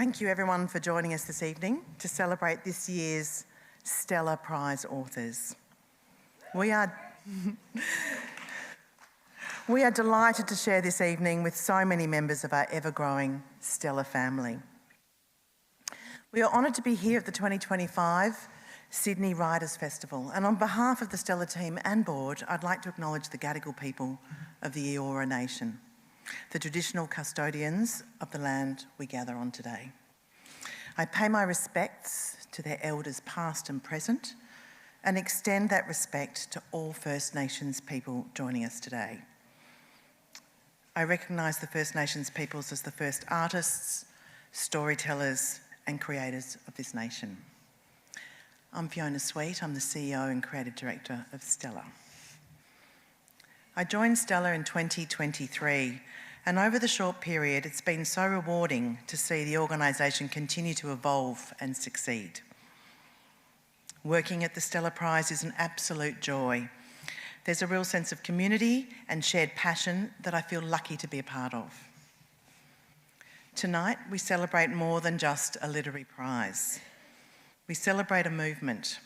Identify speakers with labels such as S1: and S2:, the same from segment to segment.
S1: Thank you everyone for joining us this evening to celebrate this year's Stella Prize authors. We are delighted to share this evening with so many members of our ever-growing Stella family. We are honoured to be here at the 2025 Sydney Writers' Festival, and on behalf of the Stella team and board, I'd like to acknowledge the Gadigal people of the Eora Nation, the traditional custodians of the land we gather on today. I pay my respects to their elders past and present and extend that respect to all First Nations people joining us today. I recognise the First Nations peoples as the first artists, storytellers and creators of this nation. I'm Fiona Sweet, I'm the CEO and Creative Director of Stella. I joined Stella in 2023, and over the short period it's been so rewarding to see the organisation continue to evolve and succeed. Working at the Stella Prize is an absolute joy. There's a real sense of community and shared passion that I feel lucky to be a part of. Tonight we celebrate more than just a literary prize. We celebrate a movement.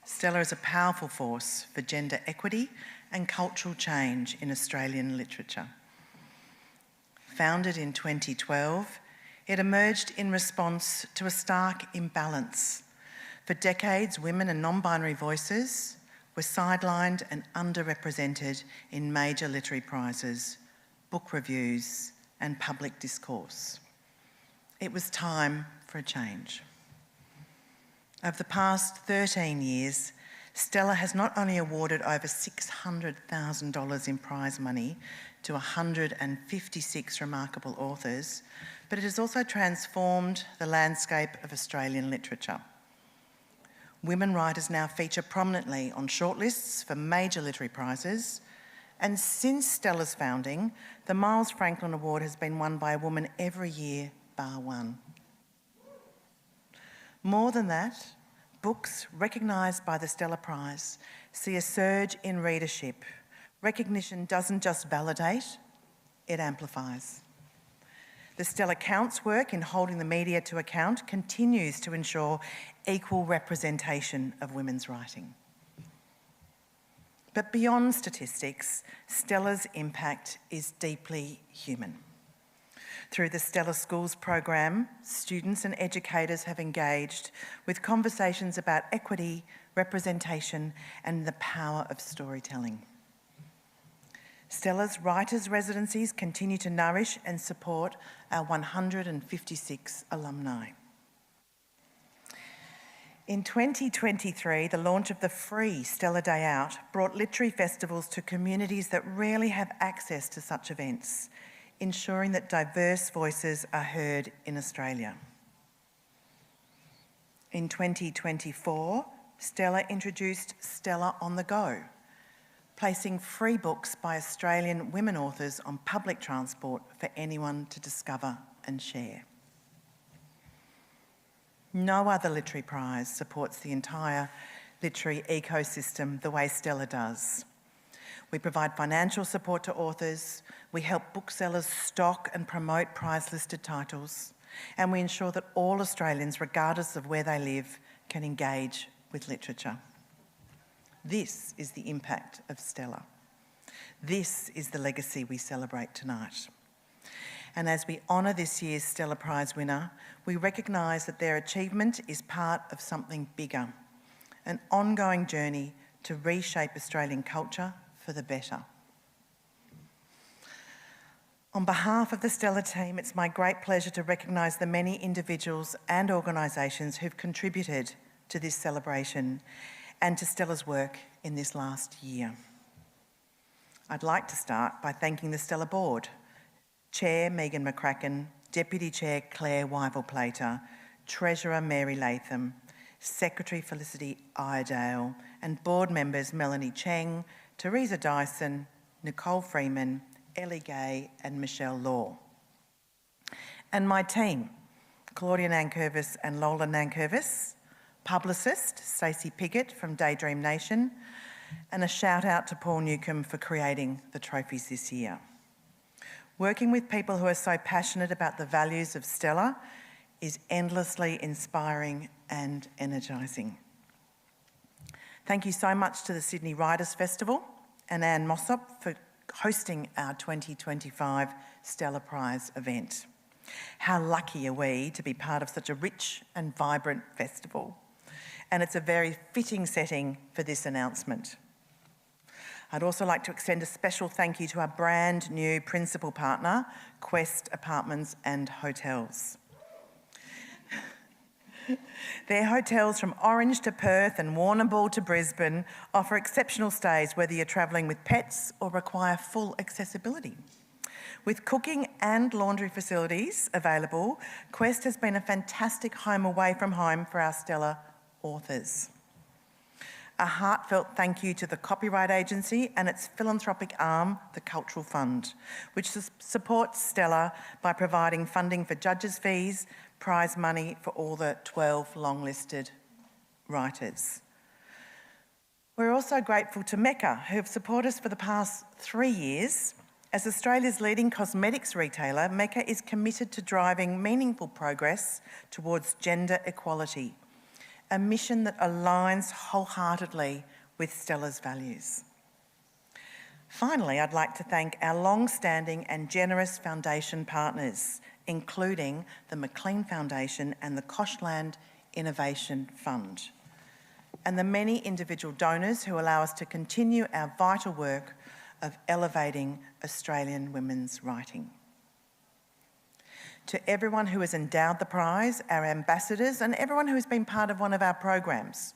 S1: Stella is a powerful force for gender equity and cultural change in Australian literature. Founded in 2012, it emerged in response to a stark imbalance. For decades, women and non-binary voices were sidelined and underrepresented in major literary prizes, book reviews, and public discourse. It was time for a change. Over the past 13 years, Stella has not only awarded over $600,000 in prize money to 156 remarkable authors, but it has also transformed the landscape of Australian literature. Women writers now feature prominently on shortlists for major literary prizes, and since Stella's founding, the Miles Franklin Award has been won by a woman every year, bar one. More than that, books recognised by the Stella Prize see a surge in readership. Recognition doesn't just validate, it amplifies. The Stella Count's work in holding the media to account continues to ensure equal representation of women's writing. But beyond statistics, Stella's impact is deeply human. Through the Stella Schools program, students and educators have engaged with conversations about equity, representation, and the power of storytelling. Stella's writers' residencies continue to nourish and support our 156 alumni. In 2023, the launch of the free Stella Day Out brought literary festivals to communities that rarely have access to such events, ensuring that diverse voices are heard in Australia. In 2024, Stella introduced Stella on the Go, placing free books by Australian women authors on public transport for anyone to discover and share. No other literary prize supports the entire literary ecosystem the way Stella does. We provide financial support to authors, we help booksellers stock and promote prize-listed titles, and we ensure that all Australians, regardless of where they live, can engage with literature. This is the impact of Stella. This is the legacy we celebrate tonight. And as we honour this year's Stella Prize winner, we recognise that their achievement is part of something bigger, an ongoing journey to reshape Australian culture for the better. On behalf of the Stella team, it's my great pleasure to recognise the many individuals and organisations who've contributed to this celebration and to Stella's work in this last year. I'd like to start by thanking the Stella Board, Chair Megan McCracken, Deputy Chair Claire Wyville-Plater, Treasurer Mary Latham, Secretary Felicity Iredale, and board members Melanie Cheng, Teresa Dyson, Nicole Freeman, Ellie Gay and Michelle Law. And my team, Claudia Nankervis and Lola Nankervis, publicist Stacey Piggott from Daydream Nation, and a shout out to Paul Newcomb for creating the trophies this year. Working with people who are so passionate about the values of Stella is endlessly inspiring and energising. Thank you so much to the Sydney Writers' Festival and Anne Mossop for hosting our 2025 Stella Prize event. How lucky are we to be part of such a rich and vibrant festival? And it's a very fitting setting for this announcement. I'd also like to extend a special thank you to our brand new principal partner, Quest Apartments and Hotels. Their hotels from Orange to Perth and Warrnambool to Brisbane offer exceptional stays whether you're travelling with pets or require full accessibility. With cooking and laundry facilities available, Quest has been a fantastic home away from home for our Stella authors. A heartfelt thank you to the Copyright Agency and its philanthropic arm, the Cultural Fund, which supports Stella by providing funding for judges' fees, prize money for all the 12 longlisted writers. We're also grateful to Mecca, who have supported us for the past 3 years. As Australia's leading cosmetics retailer, Mecca is committed to driving meaningful progress towards gender equality, a mission that aligns wholeheartedly with Stella's values. Finally, I'd like to thank our long-standing and generous foundation partners, including the McLean Foundation and the Koshland Innovation Fund, and the many individual donors who allow us to continue our vital work of elevating Australian women's writing. To everyone who has endowed the prize, our ambassadors, and everyone who has been part of one of our programs,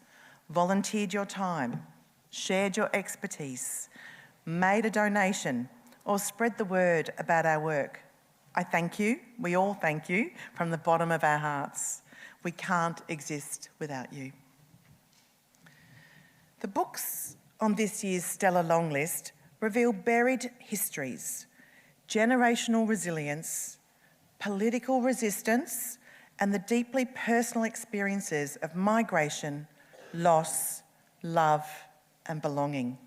S1: volunteered your time, shared your expertise, made a donation, or spread the word about our work, I thank you, we all thank you, from the bottom of our hearts. We can't exist without you. The books on this year's Stella Longlist reveal buried histories, generational resilience, political resistance, and the deeply personal experiences of migration, loss, love, and belonging.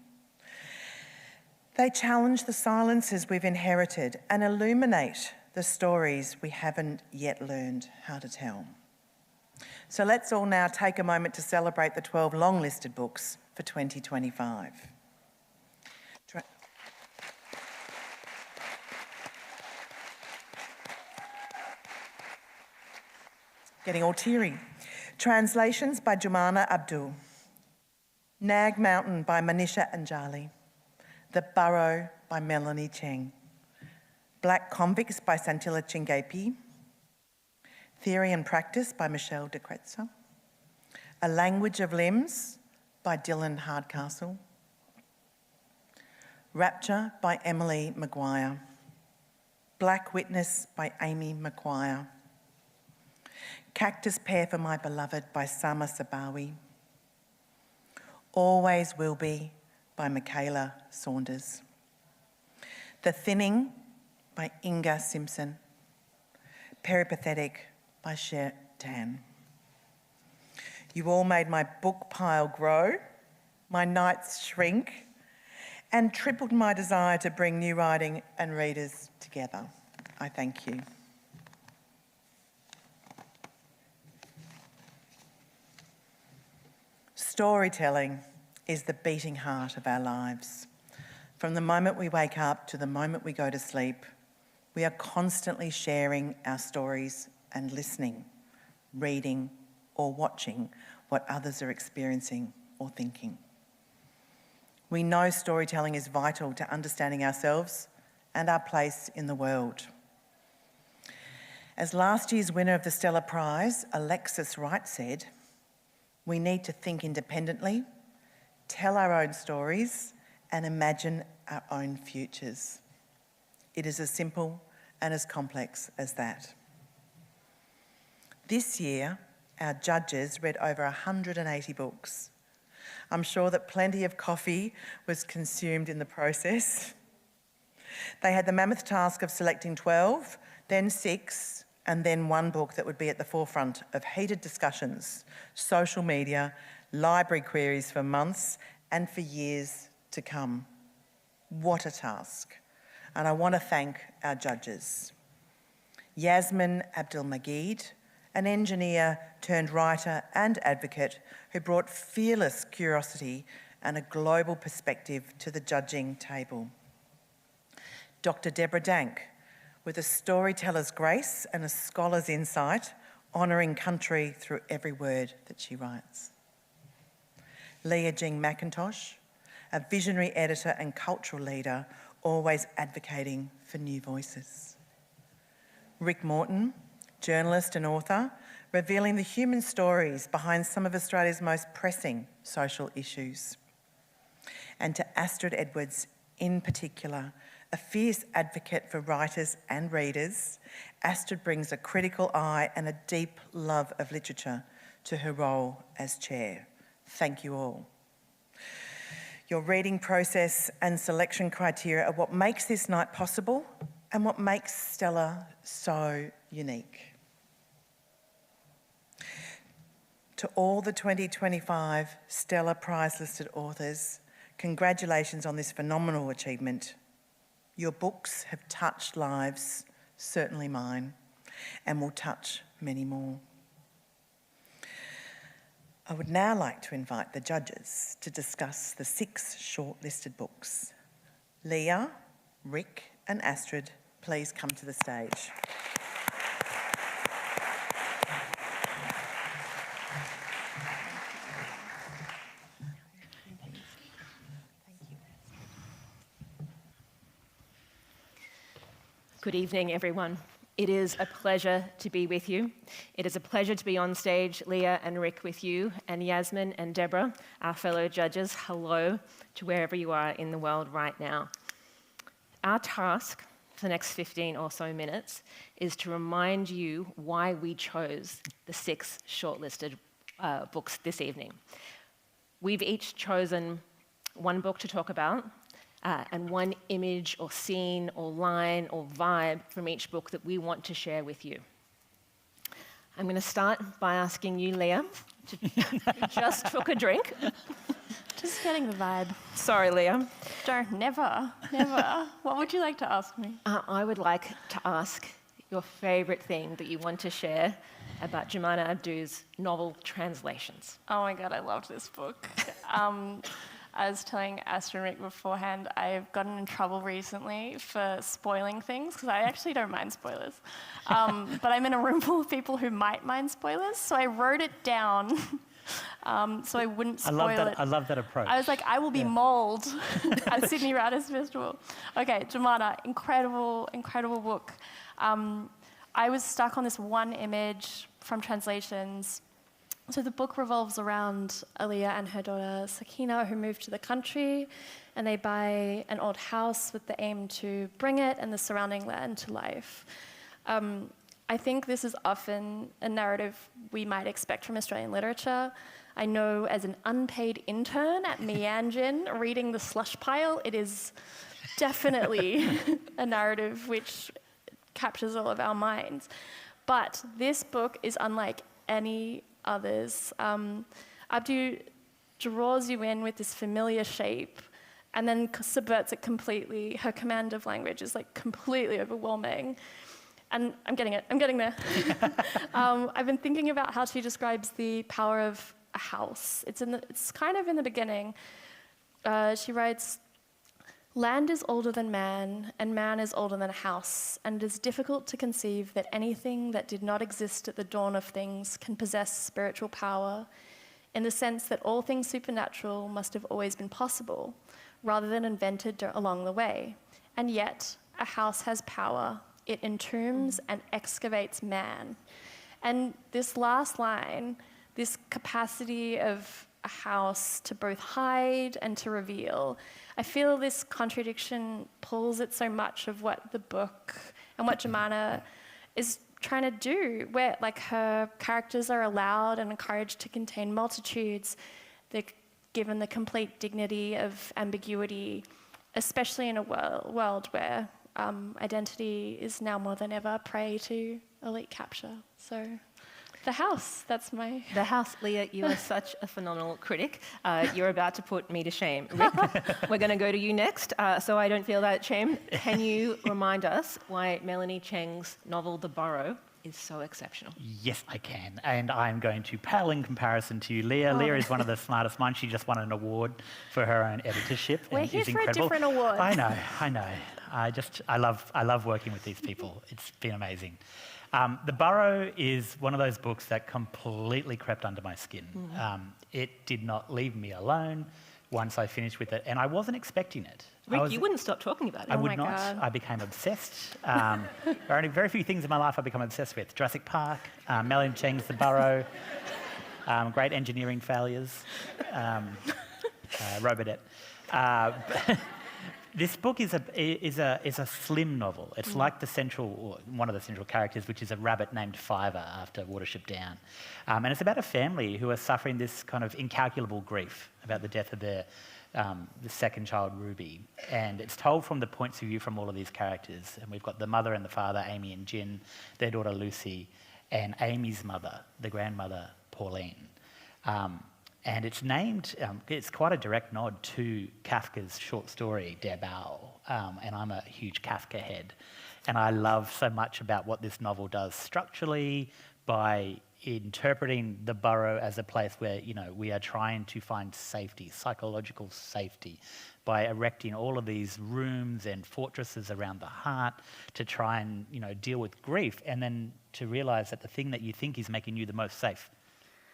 S1: They challenge the silences we've inherited and illuminate the stories we haven't yet learned how to tell. So let's all now take a moment to celebrate the 12 longlisted books for 2025. Getting all teary. Translations by Jumaana Abdu. Nag Mountain by Manisha Anjali. The Burrow by Melanie Cheng. Black Convicts by Santilla Chingaipe. Theory and Practice by Michelle de Kretser. A Language of Limbs by Dylan Hardcastle. Rapture by Emily Maguire. Black Witness by Amy McGuire. Cactus Pear for My Beloved by Sama Sabawi. Always Will Be by Michaela Saunders. The Thinning by Inga Simpson. Peripathetic by Cher Tan. You all made my book pile grow, my nights shrink, and tripled my desire to bring new writing and readers together. I thank you. Storytelling is the beating heart of our lives. From the moment we wake up to the moment we go to sleep, we are constantly sharing our stories and listening, reading, or watching what others are experiencing or thinking. We know storytelling is vital to understanding ourselves and our place in the world. As last year's winner of the Stella Prize, Alexis Wright, said, we need to think independently, tell our own stories, and imagine our own futures. It is as simple and as complex as that. This year, our judges read over 180 books. I'm sure that plenty of coffee was consumed in the process. They had the mammoth task of selecting 12, then 6, and then one book that would be at the forefront of heated discussions, social media, library queries for months and for years to come. What a task. And I want to thank our judges. Yasmin Abdul-Magid, an engineer turned writer and advocate who brought fearless curiosity and a global perspective to the judging table. Dr. Deborah Dank, with a storyteller's grace and a scholar's insight, honouring country through every word that she writes. Leah Jing McIntosh, a visionary editor and cultural leader, always advocating for new voices. Morton, journalist and author, revealing the human stories behind some of Australia's most pressing social issues. And to Astrid Edwards in particular, a fierce advocate for writers and readers, Astrid brings a critical eye and a deep love of literature to her role as chair. Thank you all. Your reading process and selection criteria are what makes this night possible and what makes Stella so unique. To all the 2025 Stella Prize listed authors, congratulations on this phenomenal achievement. Your books have touched lives, certainly mine, and will touch many more. I would now like to invite the judges to discuss the 6 shortlisted books. Leah, Rick and Astrid, please come to the stage.
S2: Good evening, everyone. It is a pleasure to be with you. It is a pleasure to be on stage, Leah and Rick, with you, and Yasmin and Deborah, our fellow judges. Hello to wherever you are in the world right now. Our task for the next 15 or so minutes is to remind you why we chose the 6 shortlisted books this evening. We've each chosen one book to talk about, and one image or scene or line or vibe from each book that we want to share with you. I'm going to start by asking you, Leah, to just took a drink.
S3: Just getting the vibe.
S2: Sorry, Leah.
S3: Never. What would you like to ask me?
S2: I would like to ask your favourite thing that you want to share about Jumaana Abdu's novel translations.
S3: Oh my God, I loved this book. I was telling Astrid and Rick beforehand, I've gotten in trouble recently for spoiling things, because I actually don't mind spoilers. But I'm in a room full of people who might mind spoilers, so I wrote it down so I wouldn't spoil it.
S4: I love that approach.
S3: I was like, I will be mauled at Sydney Writers' Festival. Okay, Jumaana, incredible book. I was stuck on this one image from translations. So the book revolves around Leah and her daughter Sakina, who moved to the country, and they buy an old house with the aim to bring it and the surrounding land to life. I think this is often a narrative we might expect from Australian literature. I know as an unpaid intern at Meanjin reading The Slush Pile, it is definitely a narrative which captures all of our minds. But this book is unlike any others. Abdu draws you in with this familiar shape and then subverts it completely. Her command of language is like completely overwhelming. And I'm getting there. I've been thinking about how she describes the power of a house. It's kind of in the beginning. She writes, "Land is older than man, and man is older than a house, and it is difficult to conceive that anything that did not exist at the dawn of things can possess spiritual power, in the sense that all things supernatural must have always been possible, rather than invented along the way. And yet, a house has power. It entombs and excavates man." And this last line, this capacity of a house to both hide and to reveal, I feel this contradiction pulls at so much of what the book and what Jumaana is trying to do, where like her characters are allowed and encouraged to contain multitudes. They're given the complete dignity of ambiguity, especially in a world where identity is now more than ever prey to elite capture. So the house, that's my...
S2: The house, Leah, you are such a phenomenal critic. You're about to put me to shame. Rick, we're going to go to you next, so I don't feel that shame. Can you remind us why Melanie Cheng's novel The Burrow is so exceptional.
S4: Yes, I can. And I'm going to pale in comparison to Leah. Leah is one of the smartest minds. She just won an award for her own editorship.
S3: We're
S4: and
S3: here
S4: is
S3: for
S4: incredible.
S3: a different award.
S4: I know. I love working with these people. It's been amazing. The Burrow is one of those books that completely crept under my skin. It did not leave me alone once I finished with it, and I wasn't expecting it.
S2: Rick, you wouldn't stop talking about it.
S4: I would not.
S3: God.
S4: I became obsessed. There are only very few things in my life I've become obsessed with. Jurassic Park, Melanie Cheng's The Burrow, great engineering failures, Robodette. This book is a slim novel. It's like one of the central characters, which is a rabbit named Fiver after Watership Down. And it's about a family who are suffering this kind of incalculable grief about the death of the second child, Ruby. And it's told from the points of view from all of these characters. And we've got the mother and the father, Amy and Jing, their daughter, Lucy, and Amy's mother, the grandmother, Pauline. And it's named, it's quite a direct nod to Kafka's short story, Der Bau. And I'm a huge Kafka head. And I love so much about what this novel does structurally by interpreting the Burrow as a place where, we are trying to find safety, psychological safety, by erecting all of these rooms and fortresses around the heart to try and, deal with grief, and then to realise that the thing that you think is making you the most safe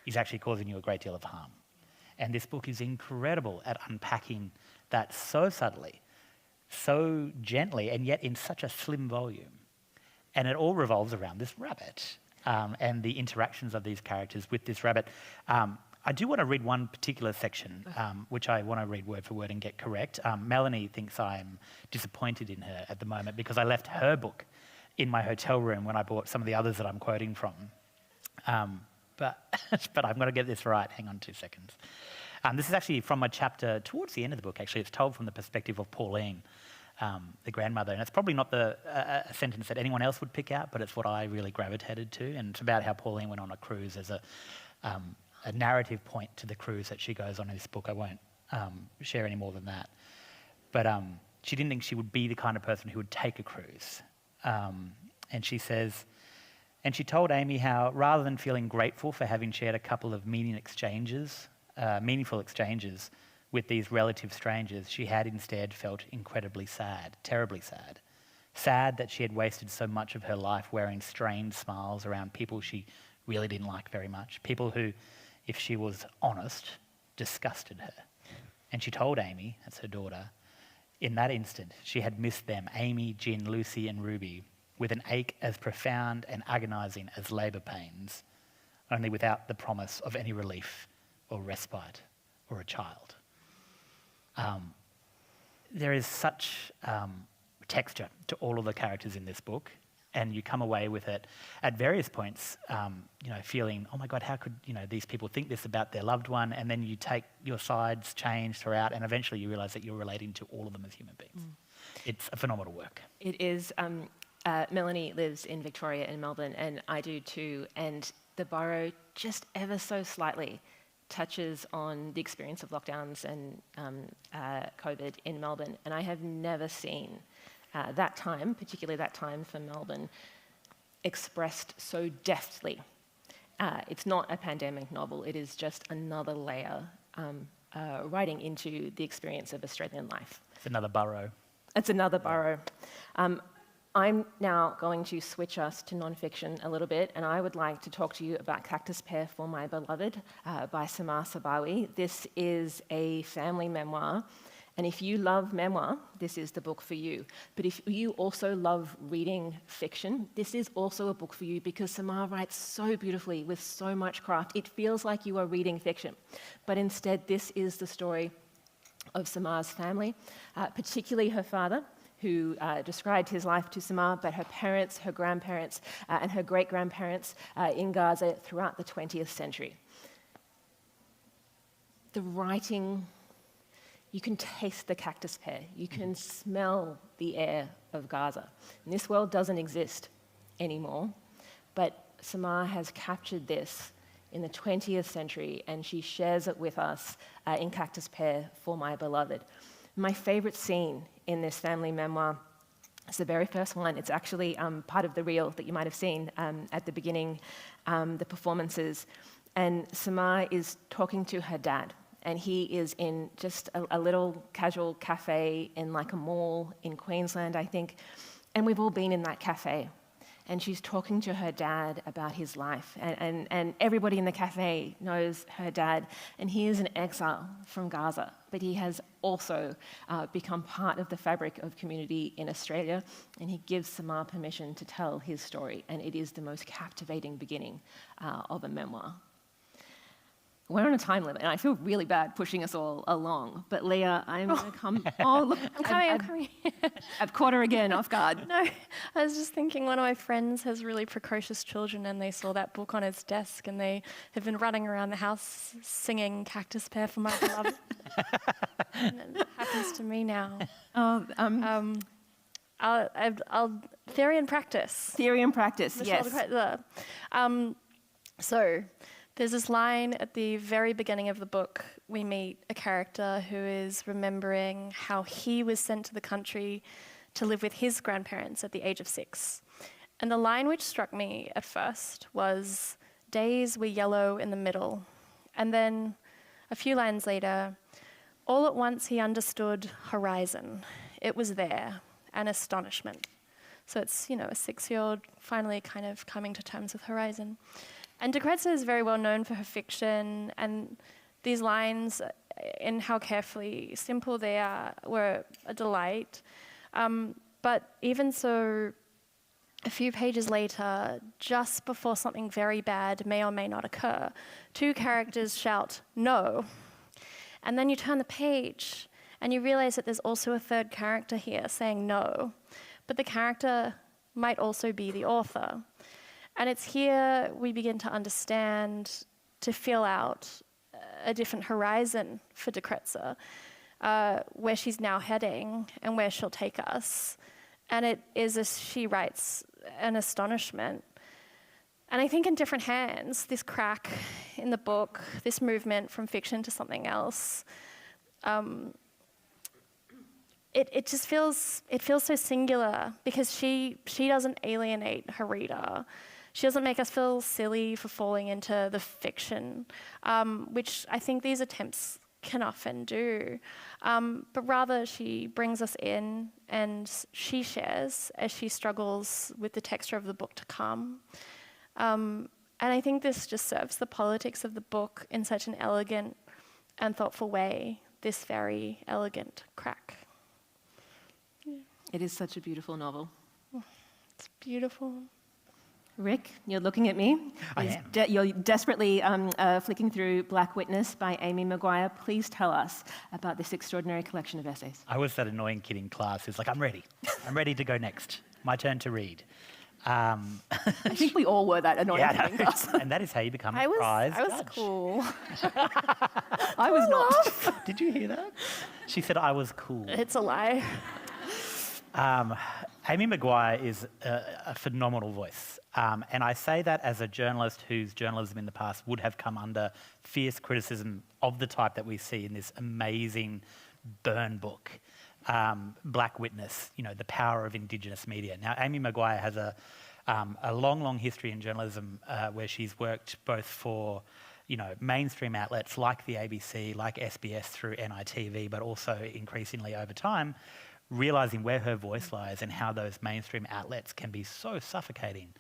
S4: is actually causing you a great deal of harm. And this book is incredible at unpacking that so subtly, so gently, and yet in such a slim volume. And it all revolves around this rabbit and the interactions of these characters with this rabbit. I do want to read one particular section, which I want to read word for word and get correct. Melanie thinks I'm disappointed in her at the moment because I left her book in my hotel room when I bought some of the others that I'm quoting from. But I'm going to get this right. Hang on 2 seconds. This is actually from a chapter towards the end of the book, actually. It's told from the perspective of Pauline, the grandmother. And it's probably not a sentence that anyone else would pick out, but it's what I really gravitated to. And it's about how Pauline went on a cruise as a narrative point to the cruise that she goes on in this book. I won't share any more than that. But she didn't think she would be the kind of person who would take a cruise. And she says... And she told Amy how, rather than feeling grateful for having shared a couple of meaningful exchanges with these relative strangers, she had instead felt incredibly sad, terribly sad. Sad that she had wasted so much of her life wearing strained smiles around people she really didn't like very much, people who, if she was honest, disgusted her. And she told Amy, that's her daughter, in that instant she had missed them, Amy, Jing, Lucy and Ruby, with an ache as profound and agonising as labour pains, only without the promise of any relief or respite or a child. There is such texture to all of the characters in this book, and you come away with it at various points, feeling, oh my God, how could these people think this about their loved one? And then you take your sides change throughout, and eventually you realise that you're relating to all of them as human beings. It's a phenomenal work.
S2: It is. Melanie lives in Victoria in Melbourne, and I do too. And the Burrow just ever so slightly touches on the experience of lockdowns and COVID in Melbourne. And I have never seen that time, particularly that time for Melbourne, expressed so deftly. It's not a pandemic novel. It is just another layer writing into the experience of Australian life.
S4: It's another Burrow.
S2: It's another Burrow. I'm now going to switch us to non-fiction a little bit, and I would like to talk to you about Cactus Pear for My Beloved by Samar Sabawi. This is a family memoir, and if you love memoir, this is the book for you. But if you also love reading fiction, this is also a book for you because Samar writes so beautifully with so much craft. It feels like you are reading fiction, but instead this is the story of Samar's family, particularly her father, who described his life to Samar, but her parents, her grandparents, and her great-grandparents in Gaza throughout the 20th century. The writing, you can taste the cactus pear. You can smell the air of Gaza. And this world doesn't exist anymore, but Samar has captured this in the 20th century, and she shares it with us in Cactus Pear for My Beloved. My favorite scene in this family memoir It's the very first one. It's actually part of the reel that you might have seen at the beginning, the performances. And Samar is talking to her dad, and he is in just a little casual cafe in like a mall in Queensland, I think. And we've all been in that cafe. And she's talking to her dad about his life. And everybody in the cafe knows her dad. And he is an exile from Gaza, but he has also become part of the fabric of community in Australia. And he gives Samar permission to tell his story. And it is the most captivating beginning of a memoir. We're on a time limit, and I feel really bad pushing us all along. But Leah, I'm going to come. Oh, look,
S3: I'm coming.
S2: I've caught her again off guard.
S3: No, I was just thinking one of my friends has really precocious children, and they saw that book on his desk, and they have been running around the house singing Cactus Pear for My Beloved. And it happens to me now. I'll theory and practice.
S2: Theory and practice, yes.
S3: So there's this line at the very beginning of the book. We meet a character who is remembering how he was sent to the country to live with his grandparents at the age of 6. And the line which struck me at first was, "Days were yellow in the middle." And then a few lines later, all at once he understood horizon. It was there, an astonishment. So it's, a 6-year-old finally kind of coming to terms with horizon. And Kretser is very well known for her fiction, and these lines, in how carefully simple they are, were a delight. But even so, a few pages later, just before something very bad may or may not occur, 2 characters shout, "No." And then you turn the page, and you realize that there's also a 3rd character here saying no. But the character might also be the author. And it's here we begin to understand, to feel out a different horizon for Kretser, where she's now heading and where she'll take us. And it is, as she writes, an astonishment. And I think in different hands, this crack in the book, this movement from fiction to something else, it just feels so singular, because she doesn't alienate her reader. She doesn't make us feel silly for falling into the fiction, which I think these attempts can often do. But rather, she brings us in, and she shares as she struggles with the texture of the book to come. And I think this just serves the politics of the book in such an elegant and thoughtful way, this very elegant crack. Yeah.
S2: It is such a beautiful novel.
S3: It's beautiful.
S2: Rick, you're looking at me.
S4: I am.
S2: You're desperately flicking through Black Witness by Amy Maguire. Please tell us about this extraordinary collection of essays.
S4: I was that annoying kid in class who's like, I'm ready to go next. My turn to read. I
S2: think we all were that annoying kid in class.
S4: And that is how you become a prize
S3: I was
S4: judge.
S3: cool.
S2: I was not.
S4: Did you hear that? She said I was cool.
S3: It's a lie.
S4: Amy Maguire is a phenomenal voice. And I say that as a journalist whose journalism in the past would have come under fierce criticism of the type that we see in this amazing burn book, Black Witness, the power of Indigenous media. Now, Amy Maguire has a long, long history in journalism where she's worked both for mainstream outlets like the ABC, like SBS through NITV, but also increasingly over time, realising where her voice lies and how those mainstream outlets can be so suffocating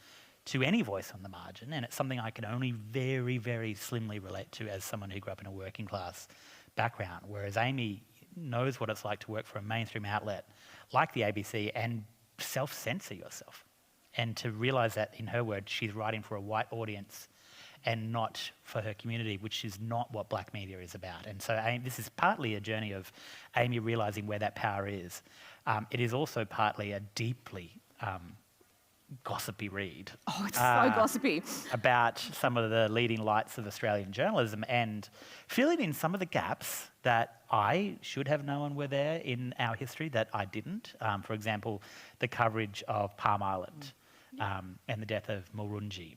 S4: to any voice on the margin. And it's something I can only very, very slimly relate to as someone who grew up in a working class background, whereas Amy knows what it's like to work for a mainstream outlet like the ABC and self-censor yourself. And to realise that, in her words, she's writing for a white audience and not for her community, which is not what black media is about. And so this is partly a journey of Amy realising where that power is. It is also partly a deeply gossipy read.
S2: Oh, it's so gossipy.
S4: About some of the leading lights of Australian journalism and filling in some of the gaps that I should have known were there in our history that I didn't. For example, the coverage of Palm Island and the death of Murungi.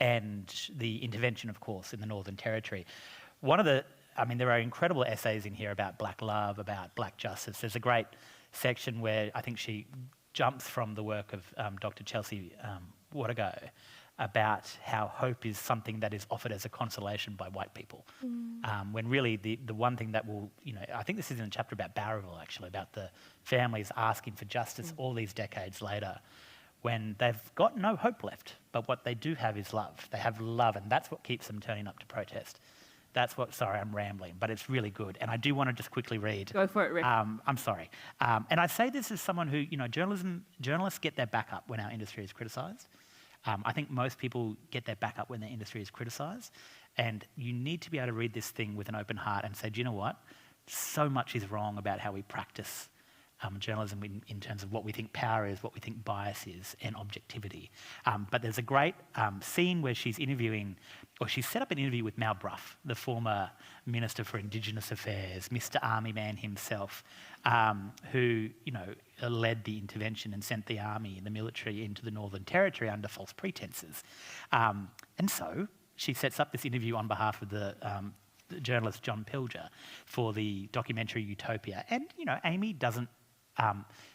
S4: And the intervention, of course, in the Northern Territory. There are incredible essays in here about black love, about black justice. There's a great section where I think she jumps from the work of Dr. Chelsea Watergo about how hope is something that is offered as a consolation by white people. When really the one thing that will, I think this is in a chapter about Burrow actually, about the families asking for justice all these decades later, when they've got no hope left, but what they do have is love. They have love, and that's what keeps them turning up to protest. That's what, sorry, I'm rambling, but it's really good. And I do want to just quickly read.
S2: Go for it, Rick.
S4: I'm sorry. And I say this as someone who, journalists get their back up when our industry is criticised. I think most people get their back up when their industry is criticised. And you need to be able to read this thing with an open heart and say, do you know what? So much is wrong about how we practice journalism in terms of what we think power is, what we think bias is, and objectivity. But there's a great scene where she's interviewing, or she's set up an interview with Mal Brough, the former Minister for Indigenous Affairs, Mr. Army Man himself, who, led the intervention and sent the army and the military into the Northern Territory under false pretenses. And so she sets up this interview on behalf of the journalist John Pilger for the documentary Utopia. And, Amy doesn't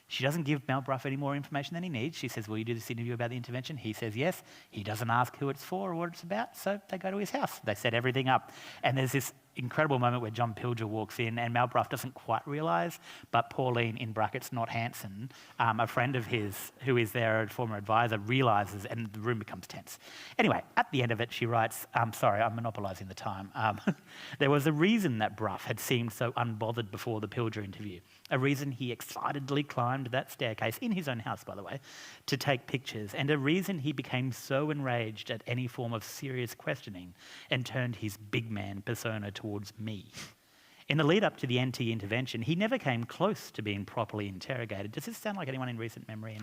S4: she doesn't give Mal Brough any more information than he needs. She says, will you do this interview about the intervention? He says yes. He doesn't ask who it's for or what it's about, so they go to his house. They set everything up. And there's this incredible moment where John Pilger walks in and Mal Brough doesn't quite realise, but Pauline, in brackets, not Hanson, a friend of his who is their former advisor, realises and the room becomes tense. Anyway, at the end of it, she writes, sorry, I'm monopolising the time. There was a reason that Brough had seemed so unbothered before the Pilger interview, a reason he excitedly climbed that staircase, in his own house, by the way, to take pictures, and a reason he became so enraged at any form of serious questioning and turned his big man persona towards me. In the lead up to the NT intervention, he never came close to being properly interrogated. Does this sound like anyone in recent memory?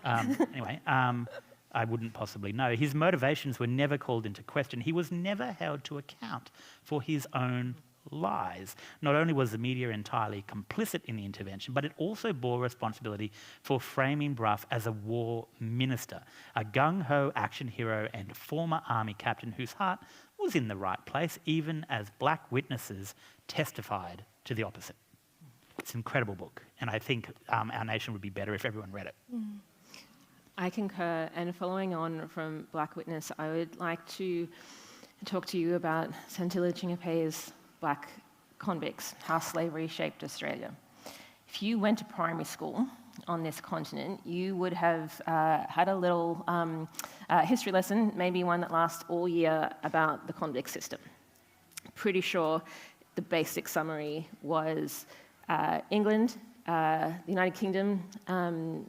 S4: Anyway, I wouldn't possibly know. His motivations were never called into question. He was never held to account for his own lies. Not only was the media entirely complicit in the intervention, but it also bore responsibility for framing Brough as a war minister, a gung-ho action hero and former army captain whose heart was in the right place, even as black witnesses testified to the opposite. It's an incredible book, and I think our nation would be better if everyone read it.
S2: I concur, and following on from Black Witness, I would like to talk to you about Santilla Chingaipe's Black Convicts, How Slavery Shaped Australia. If you went to primary school on this continent, you would have had a little history lesson, maybe one that lasts all year, about the convict system. Pretty sure the basic summary was England, the United Kingdom,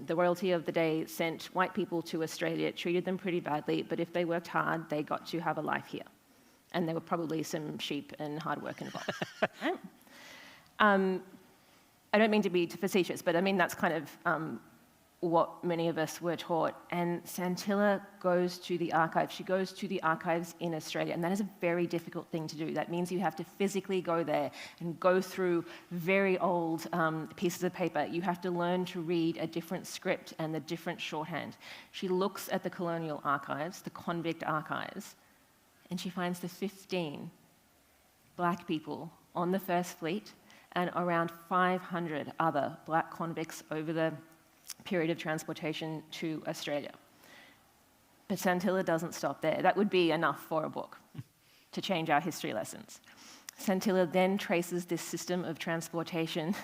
S2: the royalty of the day sent white people to Australia, treated them pretty badly, but if they worked hard, they got to have a life here. And there were probably some sheep and hard work involved. Right? I don't mean to be facetious, but I mean that's kind of what many of us were taught. And Santilla goes to the archives. She goes to the archives in Australia, and that is a very difficult thing to do. That means you have to physically go there and go through very old pieces of paper. You have to learn to read a different script and the different shorthand. She looks at the colonial archives, the convict archives, and she finds the 15 black people on the First Fleet and around 500 other black convicts over the period of transportation to Australia. But Santilla doesn't stop there. That would be enough for a book to change our history lessons. Santilla then traces this system of transportation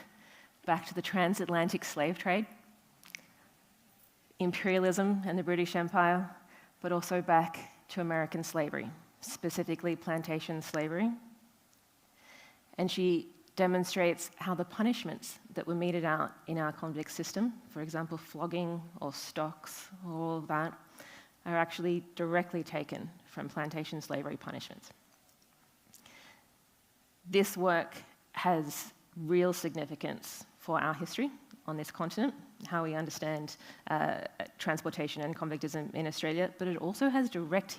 S2: back to the transatlantic slave trade, imperialism and the British Empire, but also back to American slavery, specifically plantation slavery. And she demonstrates how the punishments that were meted out in our convict system, for example, flogging or stocks, all of that, are actually directly taken from plantation slavery punishments. This work has real significance for our history on this continent, how we understand transportation and convictism in Australia, but it also has direct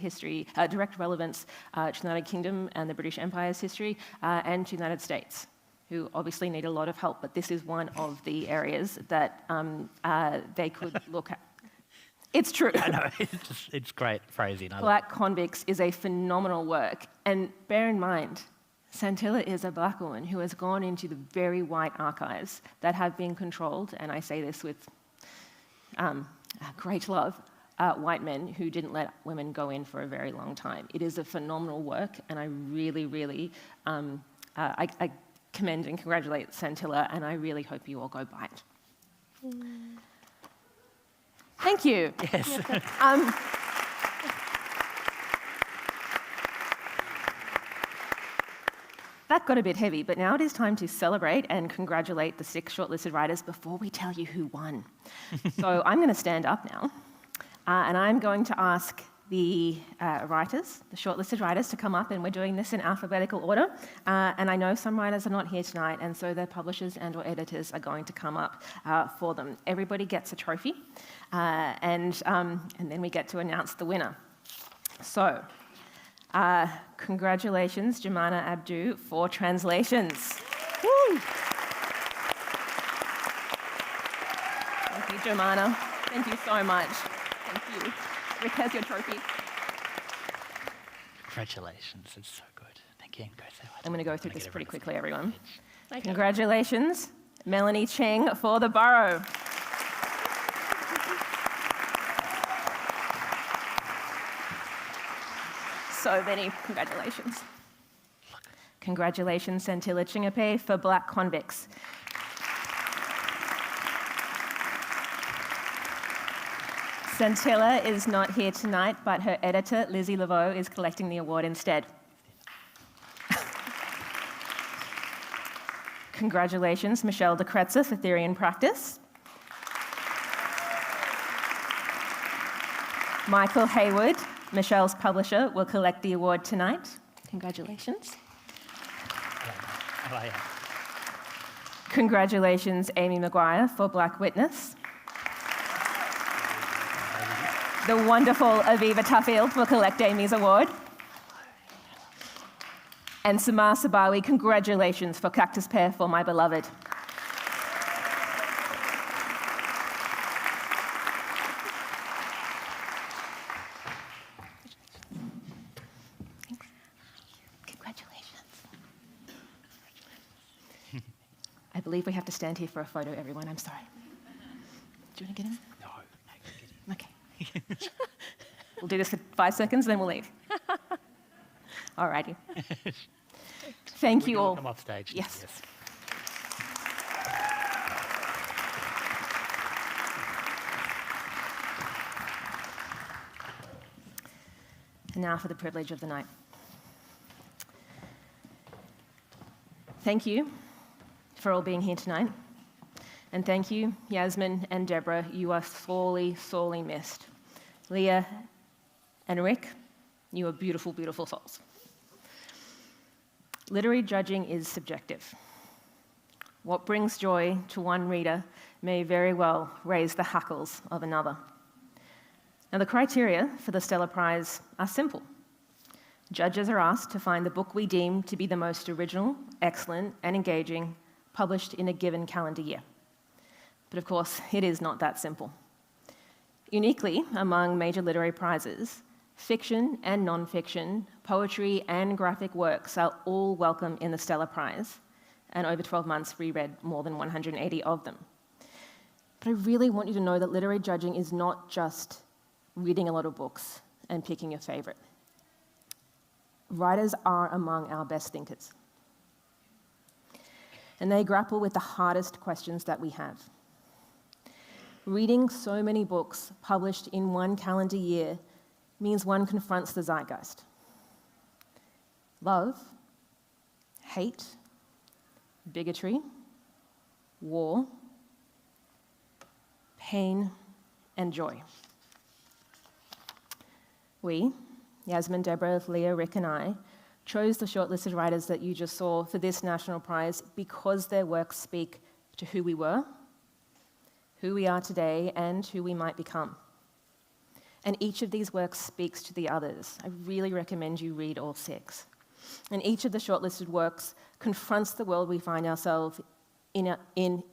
S2: relevance to the United Kingdom and the British Empire's history, and to the United States, who obviously need a lot of help, but this is one of the areas that they could look at. It's true.
S4: I know, it's great phrasing.
S2: Black Convicts is a phenomenal work, and bear in mind, Santilla is a black woman who has gone into the very white archives that have been controlled, and I say this with great love, white men who didn't let women go in for a very long time. It is a phenomenal work, and I really, really, I commend and congratulate Santilla, and I really hope you all go buy it. Thank you.
S4: Yes.
S2: That got a bit heavy, but now it is time to celebrate and congratulate the 6 shortlisted writers before we tell you who won. So I'm going to stand up now, and I'm going to ask the writers, the shortlisted writers, to come up, and we're doing this in alphabetical order. And I know some writers are not here tonight, and so their publishers and or editors are going to come up for them. Everybody gets a trophy, and then we get to announce the winner. So, congratulations, Jumaana Abdu, for translations. Woo! Thank you, Jumaana. Thank you so much. Thank you. Rick has your trophy.
S4: Congratulations, it's so good. Thank you.
S2: I'm going to go through this pretty quickly, everyone.
S3: Okay.
S2: Congratulations, Melanie Cheng for the Burrow. So many congratulations. Congratulations, Santilla Chingaipe for Black Convicts. Santilla is not here tonight, but her editor, Lizzie Laveau, is collecting the award instead. Congratulations, Michelle de Kretser for Theory and Practice. Michael Hayward, Michelle's publisher, will collect the award tonight. Congratulations. Congratulations, Amy Maguire for Black Witness. The wonderful Aviva Tuffield will collect Amy's award. And Samar Sabawi, congratulations for Cactus Pear for My Beloved. I believe we have to stand here for a photo, everyone. I'm sorry. Do you want to get in?
S4: No, get in.
S2: Okay. We'll do this for 5 seconds, then we'll leave. All righty. Thank you all.
S4: Come off stage.
S2: Yes. And now for the privilege of the night. Thank you for all being here tonight. And thank you, Yasmin and Deborah. You are sorely, sorely missed. Leah and Rick, you are beautiful, beautiful souls. Literary judging is subjective. What brings joy to one reader may very well raise the hackles of another. Now, the criteria for the Stella Prize are simple. Judges are asked to find the book we deem to be the most original, excellent, and engaging published in a given calendar year. But of course, it is not that simple. Uniquely, among major literary prizes, fiction and non-fiction, poetry and graphic works are all welcome in the Stella Prize, and over 12 months reread more than 180 of them. But I really want you to know that literary judging is not just reading a lot of books and picking your favorite. Writers are among our best thinkers. And they grapple with the hardest questions that we have. Reading so many books published in one calendar year means one confronts the zeitgeist. Love, hate, bigotry, war, pain, and joy. We, Yasmin, Deborah, Leah, Rick, and I, chose the shortlisted writers that you just saw for this National Prize because their works speak to who we were, who we are today, and who we might become. And each of these works speaks to the others. I really recommend you read all 6. And each of the shortlisted works confronts the world we find ourselves in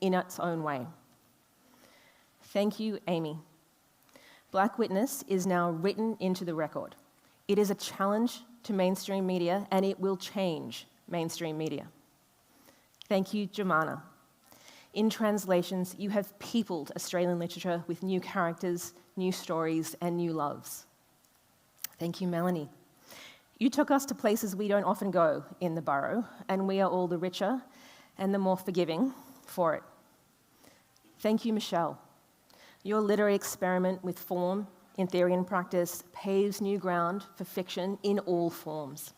S2: its own way. Thank you, Amy. Black Witness is now written into the record. It is a challenge to mainstream media, and it will change mainstream media. Thank you, Jumaana. In translations, you have peopled Australian literature with new characters, new stories, and new loves. Thank you, Melanie. You took us to places we don't often go in the Burrow, and we are all the richer and the more forgiving for it. Thank you, Michelle. Your literary experiment with form in theory and practice paves new ground for fiction in all forms.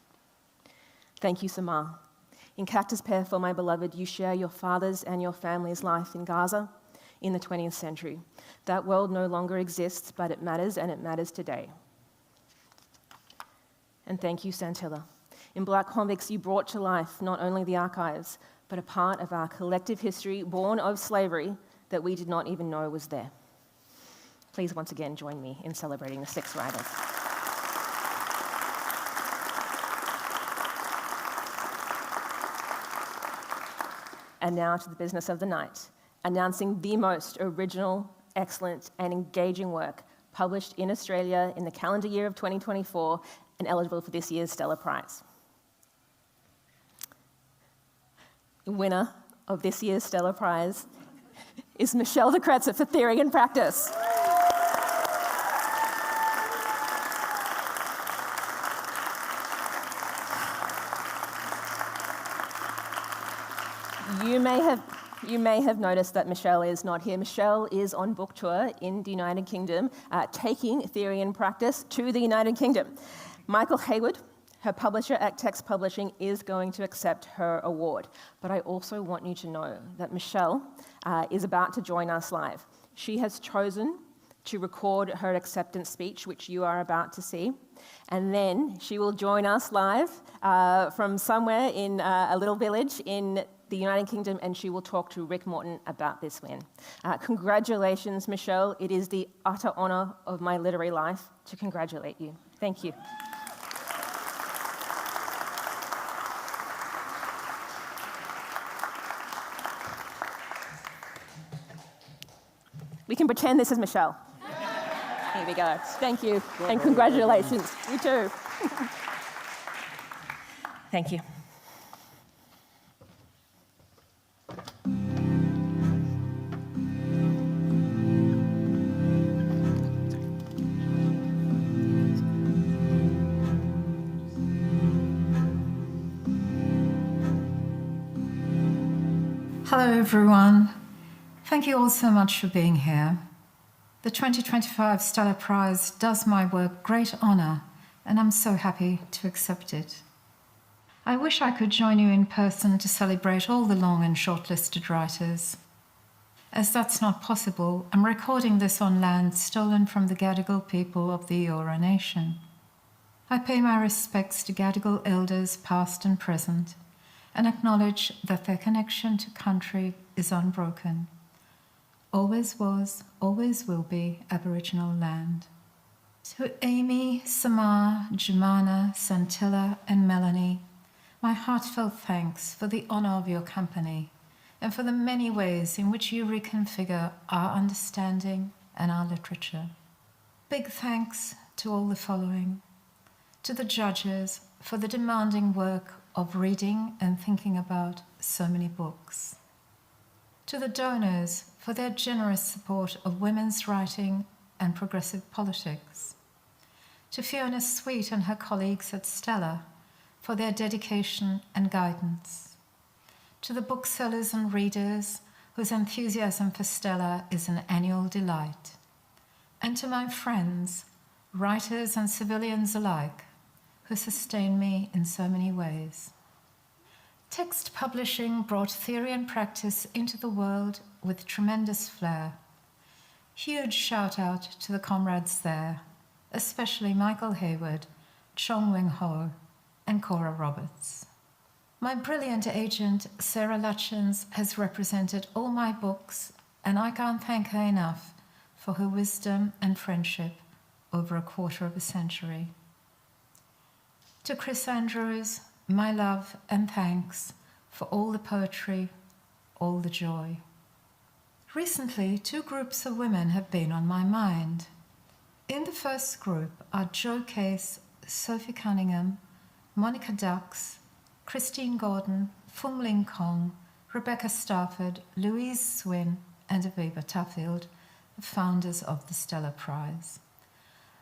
S2: Thank you, Samar. In Cactus Pear for My Beloved, you share your father's and your family's life in Gaza in the 20th century. That world no longer exists, but it matters, and it matters today. And thank you, Santilla. In Black Convicts, you brought to life not only the archives, but a part of our collective history born of slavery that we did not even know was there. Please once again join me in celebrating the 6 writers. And now to the business of the night, announcing the most original, excellent, and engaging work published in Australia in the calendar year of 2024 and eligible for this year's Stella Prize. The winner of this year's Stella Prize is Michelle de Kretser for Theory and Practice. You may have noticed that Michelle is not here. Michelle is on book tour in the United Kingdom, taking Theory and Practice to the United Kingdom. Michael Hayward, her publisher at Text Publishing, is going to accept her award. But I also want you to know that Michelle is about to join us live. She has chosen to record her acceptance speech, which you are about to see. And then she will join us live from somewhere in a little village in the United Kingdom, and she will talk to Rick Morton about this win. Congratulations, Michelle. It is the utter honour of my literary life to congratulate you. Thank you. We can pretend this is Michelle. Here we go. Thank you, and congratulations. You too. Thank you.
S5: Hello everyone. Thank you all so much for being here. The 2025 Stella Prize does my work great honour, and I'm so happy to accept it. I wish I could join you in person to celebrate all the long and shortlisted writers. As that's not possible, I'm recording this on land stolen from the Gadigal people of the Eora Nation. I pay my respects to Gadigal elders past and present, and acknowledge that their connection to country is unbroken. Always was, always will be Aboriginal land. To Amy, Samar, Jumaana, Santilla, and Melanie, my heartfelt thanks for the honour of your company and for the many ways in which you reconfigure our understanding and our literature. Big thanks to all the following. To the judges for the demanding work of reading and thinking about so many books. To the donors for their generous support of women's writing and progressive politics. To Fiona Sweet and her colleagues at Stella for their dedication and guidance. To the booksellers and readers whose enthusiasm for Stella is an annual delight. And to my friends, writers and civilians alike, who sustain me in so many ways. Text Publishing brought Theory and Practice into the world with tremendous flair. Huge shout out to the comrades there, especially Michael Hayward, Chong Wing Ho, and Cora Roberts. My brilliant agent, Sarah Lutchins, has represented all my books, and I can't thank her enough for her wisdom and friendship over a quarter of a century. To Chris Andrews, my love and thanks for all the poetry, all the joy. Recently, 2 groups of women have been on my mind. In the first group are Jo Case, Sophie Cunningham, Monica Dux, Christine Gordon, Fung Ling Kong, Rebecca Stafford, Louise Swin, and Aveba Tuffield, the founders of the Stella Prize.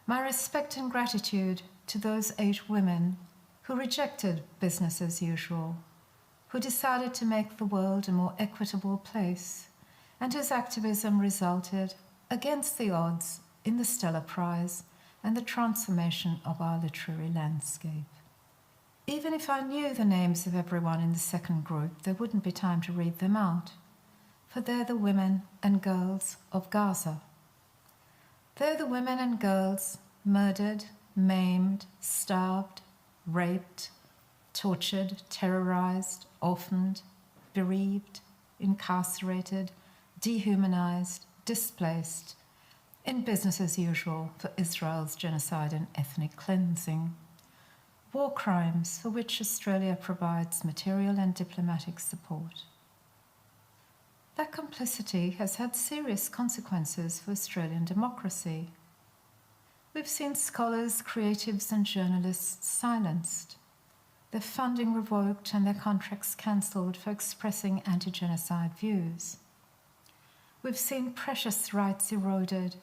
S5: My respect and gratitude to those 8 women who rejected business as usual, who decided to make the world a more equitable place, and whose activism resulted, against the odds, in the Stella Prize and the transformation of our literary landscape. Even if I knew the names of everyone in the second group, there wouldn't be time to read them out, for they're the women and girls of Gaza. They're the women and girls murdered, maimed, starved, raped, tortured, terrorized, orphaned, bereaved, incarcerated, dehumanized, displaced, in business as usual for Israel's genocide and ethnic cleansing. War crimes for which Australia provides material and diplomatic support. That complicity has had serious consequences for Australian democracy. We've seen scholars, creatives, and journalists silenced, their funding revoked, and their contracts cancelled for expressing anti-genocide views. We've seen precious rights eroded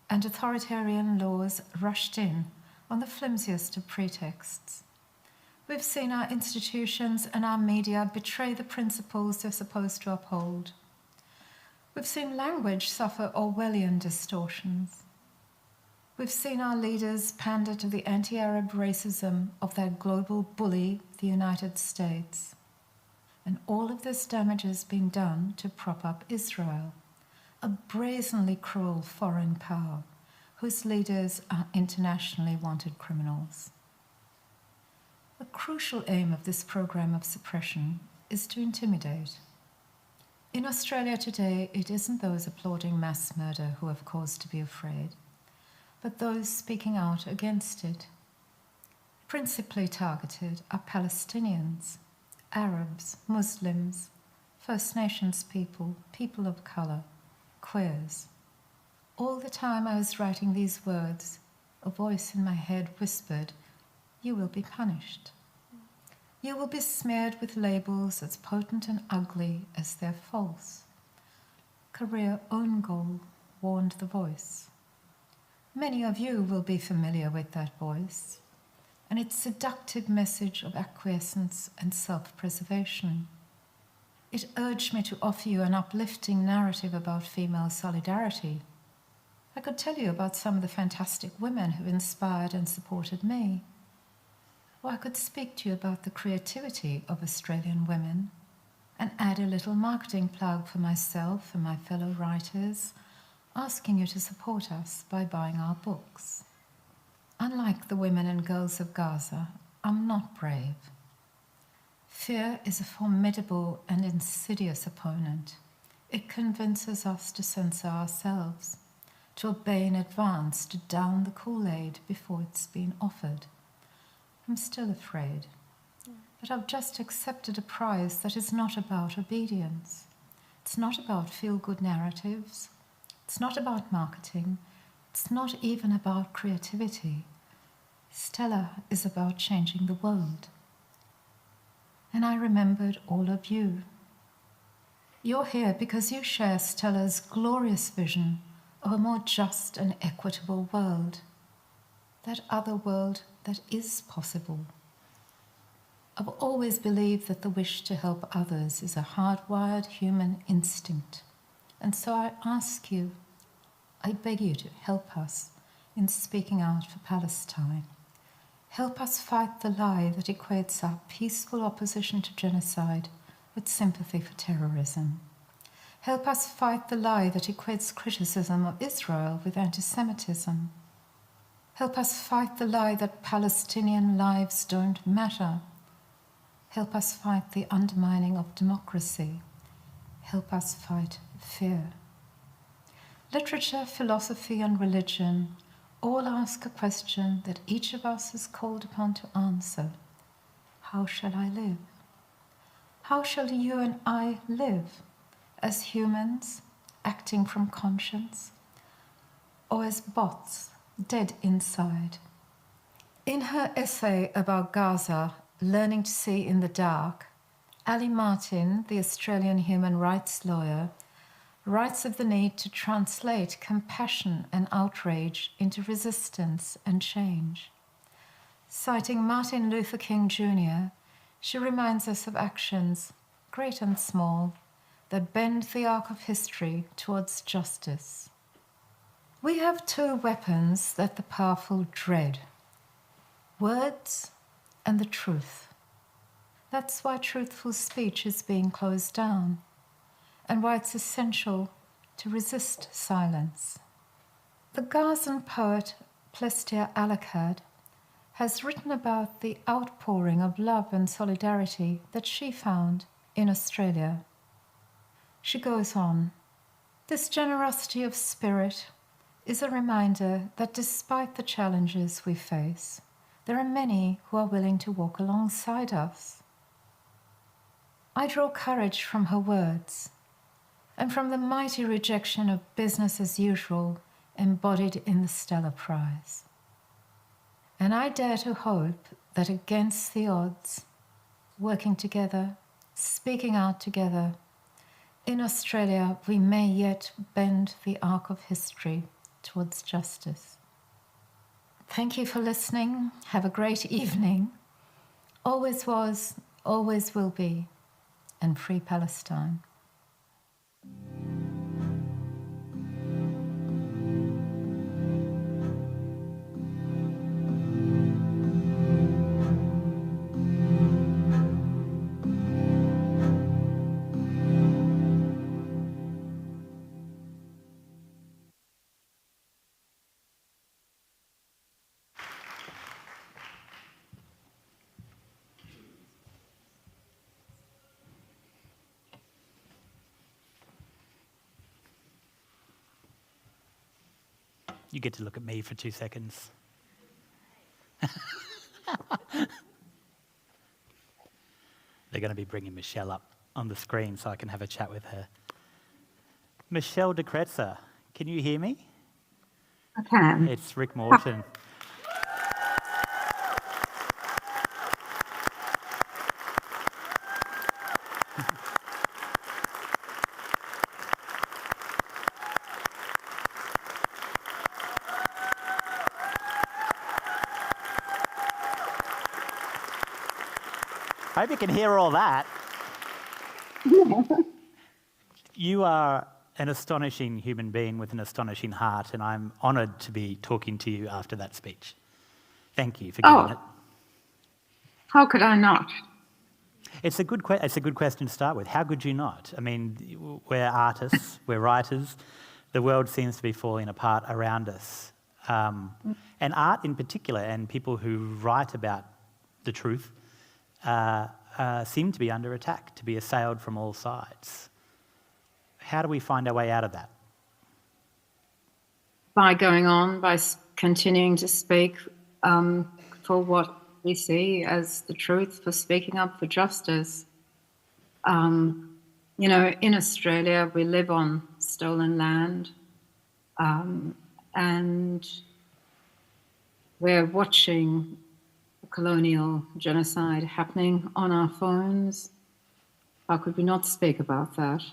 S5: and authoritarian laws rushed in on the flimsiest of pretexts. We've seen our institutions and our media betray the principles they're supposed to uphold. We've seen language suffer Orwellian distortions. We've seen our leaders pander to the anti-Arab racism of their global bully, the United States. And all of this damage has been done to prop up Israel, a brazenly cruel foreign power whose leaders are internationally wanted criminals. A crucial aim of this program of suppression is to intimidate. In Australia today, it isn't those applauding mass murder who have cause to be afraid, but those speaking out against it. Principally targeted are Palestinians, Arabs, Muslims, First Nations people, people of colour, queers. All the time I was writing these words, a voice in my head whispered, "You will be punished. You will be smeared with labels as potent and ugly as they're false." Career own goal warned the voice. Many of you will be familiar with that voice and its seductive message of acquiescence and self-preservation. It urged me to offer you an uplifting narrative about female solidarity. I could tell you about some of the fantastic women who inspired and supported me. Or I could speak to you about the creativity of Australian women and add a little marketing plug for myself and my fellow writers, asking you to support us by buying our books. Unlike the women and girls of Gaza, I'm not brave. Fear is a formidable and insidious opponent. It convinces us to censor ourselves, to obey in advance, to down the Kool-Aid before it's been offered. I'm still afraid, but I've just accepted a prize that is not about obedience. It's not about feel-good narratives. It's not about marketing. It's not even about creativity. Stella is about changing the world. And I remembered all of you. You're here because you share Stella's glorious vision of a more just and equitable world, that other world that is possible. I've always believed that the wish to help others is a hardwired human instinct, and so I ask you, I beg you to help us in speaking out for Palestine. Help us fight the lie that equates our peaceful opposition to genocide with sympathy for terrorism. Help us fight the lie that equates criticism of Israel with anti-Semitism. Help us fight the lie that Palestinian lives don't matter. Help us fight the undermining of democracy. Help us fight fear. Literature, philosophy, and religion all ask a question that each of us is called upon to answer. How shall I live? How shall you and I live? As humans, acting from conscience, or as bots, dead inside? In her essay about Gaza, Learning to See in the Dark, Ali Martin, the Australian human rights lawyer, writes of the need to translate compassion and outrage into resistance and change. Citing Martin Luther King Jr., she reminds us of actions, great and small, that bend the arc of history towards justice. We have two weapons that the powerful dread: words and the truth. That's why truthful speech is being closed down, and why it's essential to resist silence. The Gazan poet Plestia Alakad has written about the outpouring of love and solidarity that she found in Australia. She goes on, "This generosity of spirit is a reminder that despite the challenges we face, there are many who are willing to walk alongside us." I draw courage from her words and from the mighty rejection of business as usual embodied in the Stella Prize. And I dare to hope that against the odds, working together, speaking out together, in Australia we may yet bend the arc of history towards justice. Thank you for listening. Have a great evening. Always was, always will be, and free Palestine.
S4: You get to look at me for 2 seconds. They're going to be bringing Michelle up on the screen so I can have a chat with her. Michelle de Kretser, can you hear me?
S6: I can.
S4: It's Rick Morton. I hope you can hear all that. You are an astonishing human being with an astonishing heart, and I'm honoured to be talking to you after that speech. Thank you for giving it.
S6: How could I not?
S4: It's a good question to start with. How could you not? I mean, we're artists, we're writers. The world seems to be falling apart around us. And art in particular, and people who write about the truth, seem to be under attack, to be assailed from all sides. How do we find our way out of that?
S6: By going on, by continuing to speak for what we see as the truth, for speaking up for justice. You know, in Australia, we live on stolen land, and we're watching colonial genocide happening on our phones. How could we not speak about that?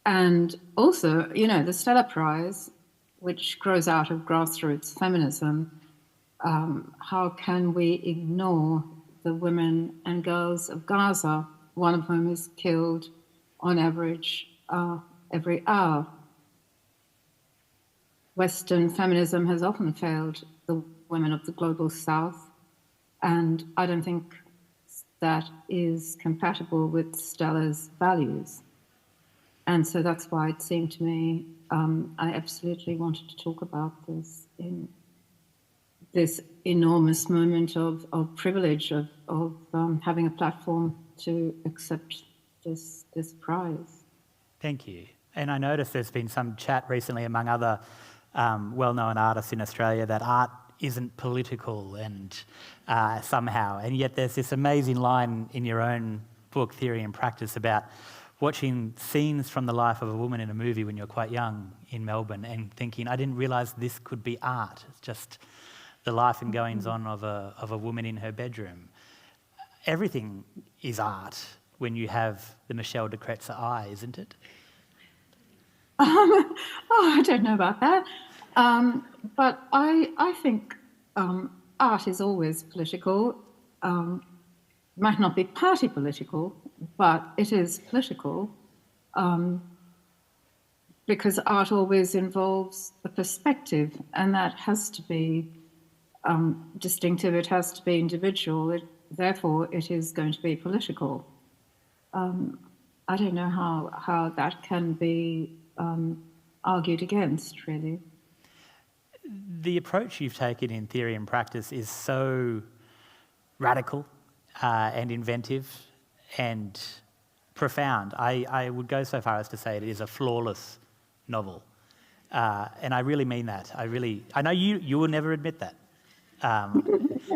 S6: And also, you know, the Stella Prize, which grows out of grassroots feminism, how can we ignore the women and girls of Gaza, one of whom is killed on average every hour? Western feminism has often failed the women of the global South, and I don't think that is compatible with Stella's values. And so that's why it seemed to me I absolutely wanted to talk about this in this enormous moment of privilege of having a platform to accept this prize.
S4: Thank you. And I noticed there's been some chat recently among other well-known artists in Australia that art isn't political and somehow, and yet there's this amazing line in your own book, Theory and Practice, about watching scenes from the life of a woman in a movie when you're quite young in Melbourne and thinking, I didn't realise this could be art. It's just the life and goings-on of a woman in her bedroom. everything is art when you have the Michelle de Kretser eye, isn't it?
S6: I don't know about that. But I think art is always political. Might not be party political, but it is political. Because art always involves a perspective, and that has to be distinctive, it has to be individual, therefore it is going to be political. I don't know how that can be argued against, really.
S4: The approach you've taken in theory and practice is so radical and inventive and profound. I would go so far as to say it is a flawless novel. And I really mean that. I know you will never admit that.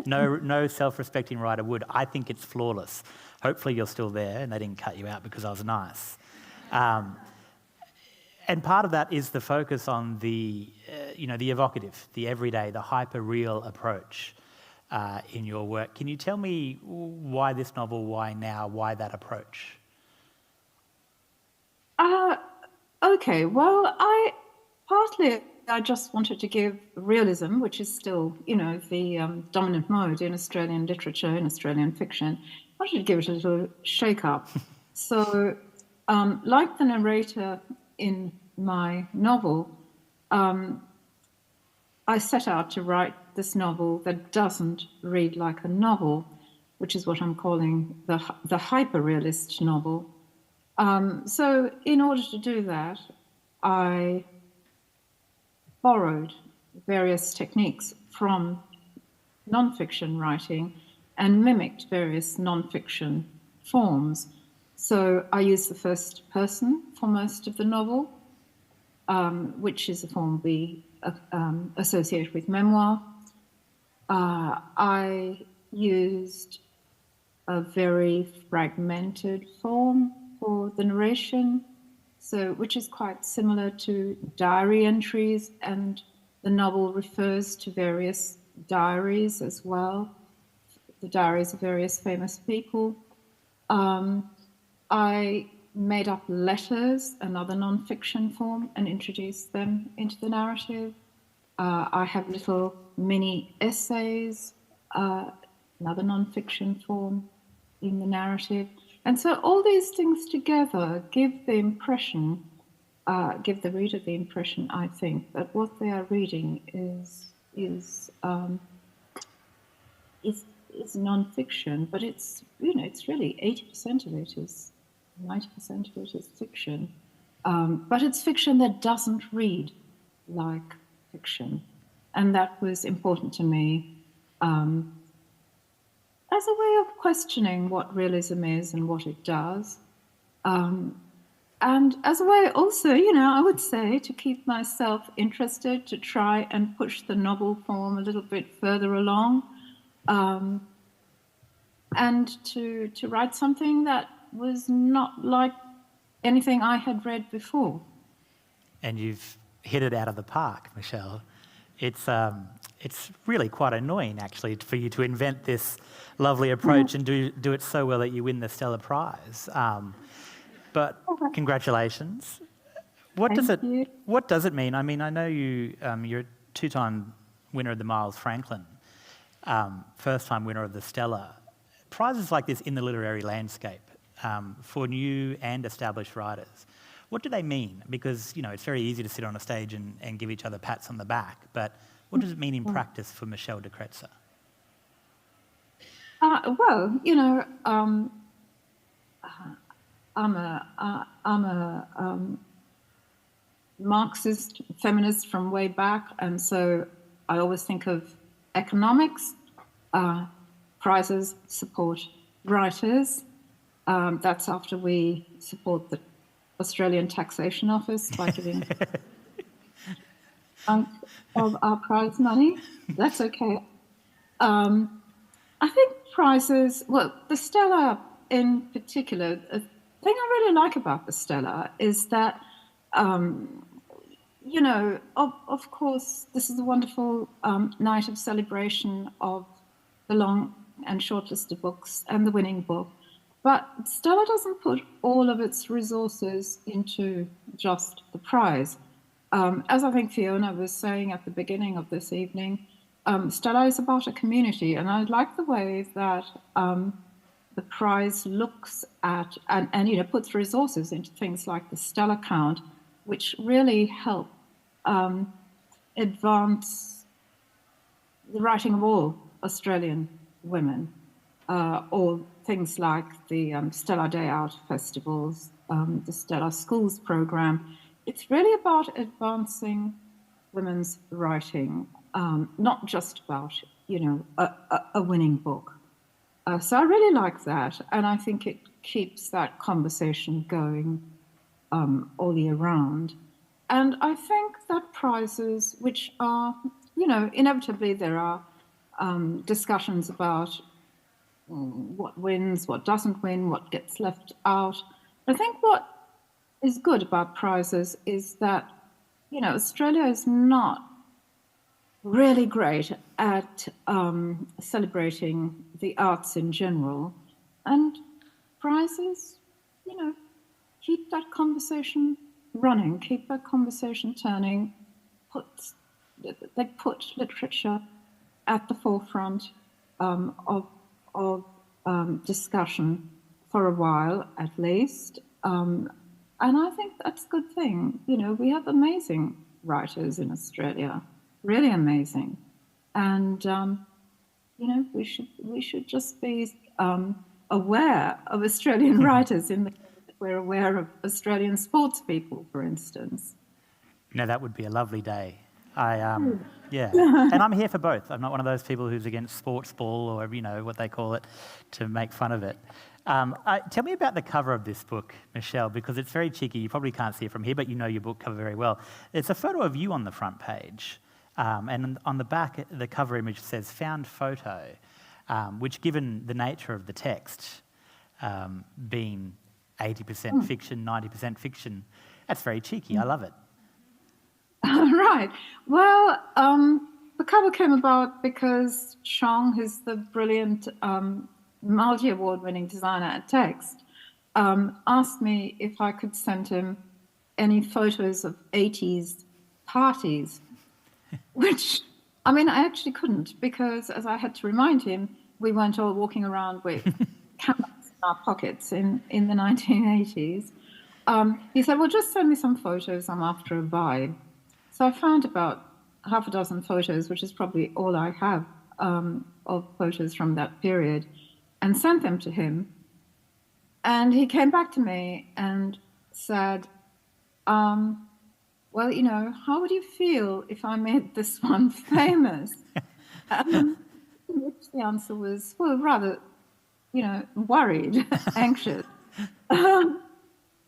S4: No self-respecting writer would. I think it's flawless. Hopefully you're still there and they didn't cut you out because I was nice. And part of that is the focus on the evocative, the everyday, the hyper-real approach in your work. Can you tell me why this novel, why now, why that approach?
S6: Okay, well, I just wanted to give realism, which is still, the dominant mode in Australian literature, in Australian fiction. I wanted to give it a little shake-up. So, like the narrator in my novel, I set out to write this novel that doesn't read like a novel, which is what I'm calling the hyper-realist novel. So in order to do that, I borrowed various techniques from nonfiction writing and mimicked various nonfiction forms. So I used the first person for most of the novel, which is a form we associate with memoir. I used a very fragmented form for the narration, which is quite similar to diary entries, and the novel refers to various diaries as well, the diaries of various famous people. I made up letters, another non-fiction form, and introduced them into the narrative. I have little mini essays, another non-fiction form in the narrative. And so all these things together give the reader the impression, I think, that what they are reading is non-fiction, but it's really 80% of it is, 90% of it is fiction. But it's fiction that doesn't read like fiction. And that was important to me as a way of questioning what realism is and what it does. And as a way also, I would say, to keep myself interested, to try and push the novel form a little bit further along, and to write something that was not like anything I had read before.
S4: And you've hit it out of the park, Michelle. It's really quite annoying, actually, for you to invent this lovely approach and do it so well that you win the Stella Prize. But congratulations. What does it mean? I mean, I know you're a two-time winner of the Miles Franklin, first-time winner of the Stella. Prizes like this in the literary landscape for new and established writers, what do they mean? Because, it's very easy to sit on a stage and give each other pats on the back, but what does it mean in practice for Michelle de Kretser?
S6: I'm a Marxist feminist from way back, and so I always think of economics. Prizes support writers. That's after we support the Australian Taxation Office by giving of our prize money. That's okay. I think prizes, the Stella in particular, the thing I really like about the Stella is that, of course, this is a wonderful night of celebration of the and shortlisted books and the winning book. But Stella doesn't put all of its resources into just the prize. As I think Fiona was saying at the beginning of this evening, Stella is about a community, and I like the way that the prize looks at and puts resources into things like the Stella count, which really help advance the writing of all Australian women, or things like the Stella Day Out festivals, the Stella Schools program. It's really about advancing women's writing, not just about, a winning book. So I really like that, and I think it keeps that conversation going all year round. And I think that prizes, which are, inevitably there are discussions about what wins, what doesn't win, what gets left out. I think what is good about prizes is that, Australia is not really great at celebrating the arts in general. And prizes, keep that conversation running, keep that conversation turning. They put literature at the forefront of discussion for a while, at least. And I think that's a good thing. We have amazing writers in Australia, really amazing. And, we should just be aware of Australian writers in the way that we're aware of Australian sports people, for instance.
S4: That would be a lovely day. Yeah. And I'm here for both. I'm not one of those people who's against sports ball or, what they call it, to make fun of it. Tell me about the cover of this book, Michelle, because it's very cheeky. You probably can't see it from here, but you know your book cover very well. It's a photo of you on the front page. And on the back, the cover image says found photo, which, given the nature of the text, being 80% fiction, 90% fiction, that's very cheeky. I love it.
S6: Right. Well, the cover came about because Cheng, who's the brilliant multi-award-winning designer at Text, asked me if I could send him any photos of 80s parties, which, I actually couldn't, because as I had to remind him, we weren't all walking around with cameras in our pockets in the 1980s. He said, well, just send me some photos. I'm after a vibe. So I found about half a dozen photos, which is probably all I have of photos from that period, and sent them to him. And he came back to me and said, well, how would you feel if I made this one famous? Which the answer was, well, rather, worried, anxious.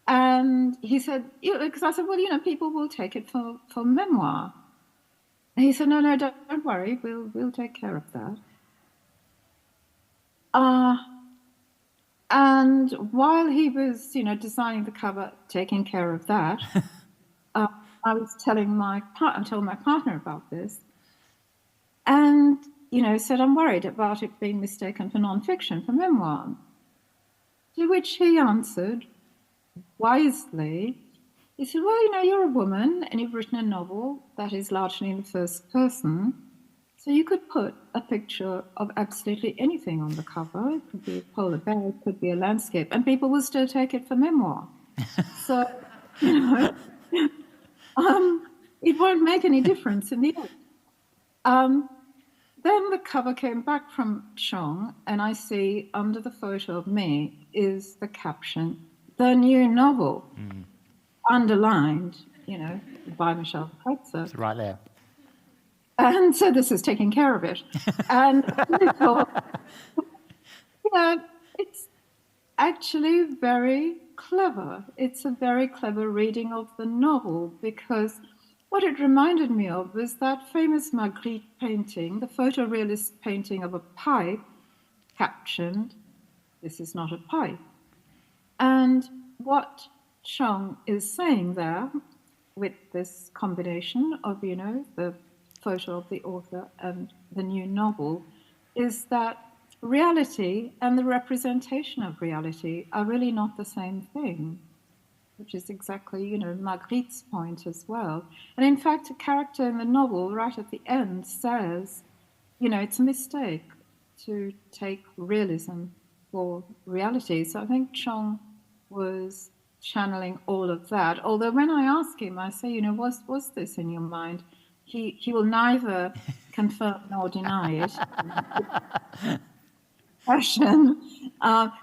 S6: And he said, because I said, well, people will take it for memoir. And he said, no, don't worry, we'll take care of that. And while he was, designing the cover, taking care of that, I was telling my partner about this, and said, I'm worried about it being mistaken for nonfiction, for memoir. To which he answered, wisely, he said, well, you're a woman and you've written a novel that is largely in the first person, so you could put a picture of absolutely anything on the cover. It could be a polar bear, it could be a landscape, and people will still take it for memoir. So, it won't make any difference in the end. Then the cover came back from Cheng, and I see under the photo of me is the caption, the new novel, underlined, by Michelle Kretser.
S4: It's right there.
S6: And so this is taking care of it. And I thought, it's actually very clever. It's a very clever reading of the novel, because what it reminded me of was that famous Magritte painting, the photorealist painting of a pipe captioned, "This is not a pipe." And what Cheng is saying there, with this combination of, the photo of the author and the new novel, is that reality and the representation of reality are really not the same thing, which is exactly, Marguerite's point as well. And in fact, a character in the novel right at the end says, it's a mistake to take realism for reality. So I think Cheng was channeling all of that. Although when I ask him, I say, was this in your mind? He will neither confirm nor deny it.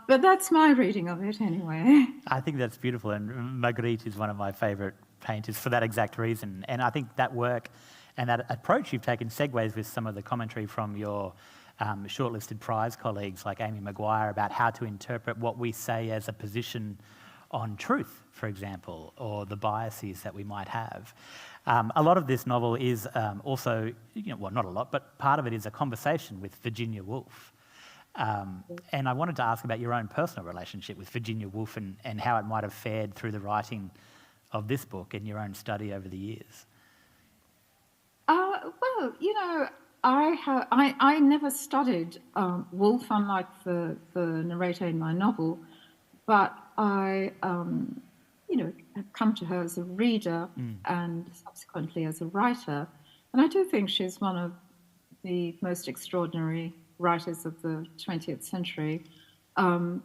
S6: But that's my reading of it anyway.
S4: I think that's beautiful, and Marguerite is one of my favourite painters for that exact reason. And I think that work and that approach you've taken segues with some of the commentary from your shortlisted prize colleagues like Amy Maguire about how to interpret what we say as a position on truth, for example, or the biases that we might have. A lot of this novel is also, well, not a lot, but part of it is a conversation with Virginia Woolf. And I wanted to ask about your own personal relationship with Virginia Woolf and how it might have fared through the writing of this book and your own study over the years.
S6: Well, I never studied Woolf, unlike the narrator in my novel, but I, have come to her as a reader and subsequently as a writer. And I do think she's one of the most extraordinary writers of the 20th century, for